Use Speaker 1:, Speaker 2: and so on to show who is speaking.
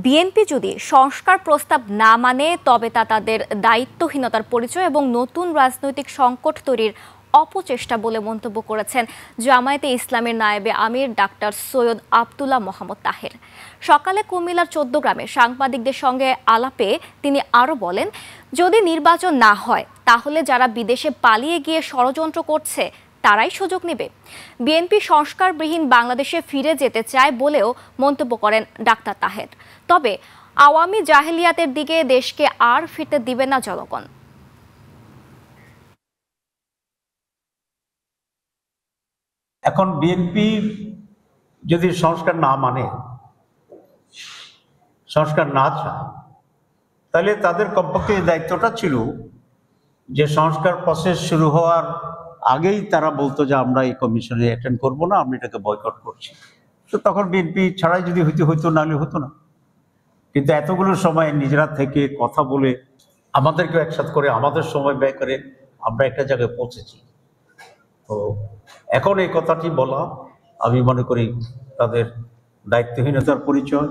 Speaker 1: BNP যদি সংস্কার প্রস্তাব না মানে তবে তা তাদের দায়িত্বহীনতার পরিচয় এবং নতুন রাজনৈতিক সংকট তৈরির অপচেষ্টা বলে মন্তব্য করেছেন জামায়াতে ইসলামের নায়েবে আমির ডাক্তার সৈয়দ আব্দুল্লাহ মোহাম্মদ তাহের। সকালে কুমিল্লার ১৪ গ্রামে সাংবাদিকদের সঙ্গে আলাপে তিনি আরও বলেন, যদি নির্বাচন না হয় তাহলে যারা বিদেশে পালিয়ে গিয়ে ষড়যন্ত্র করছে তারাই সুযোগ নেবে। বিএনপি সংস্কারবিহীন বাংলাদেশে ফিরে যেতে চায় বলেও মন্তব্য করেন ডাক্তার তাহের। তবে আওয়ামী জাহেলিয়াতের দিকে দেশকে আর ফিরতে দিবে না জনগণ।
Speaker 2: এখন বিএনপি যদি সংস্কার না মানে, সংস্কার না চায়, তাহলে তাদের কমপক্ষে দায়িত্বটা ছিল যে সংস্কার প্রসেস শুরু হওয়ার আগেই তারা বলতো যে আমরা এই কমিশনে অ্যাটেন্ড করবো না, আমরা এটাকে বয়কট করছি। তো তখন বিএনপি ছাড়াই যদি হইতো নাহলে হতো না। কিন্তু এতগুলো সময় নিজেরা থেকে কথা বলে আমাদেরকেও একসাথে করে আমাদের সময় ব্যয় করে আমরা একটা জায়গায় পৌঁছেছি। তো এখন এই কথাটি বলা আমি মনে করি তাদের দায়িত্বহীনতার পরিচয়।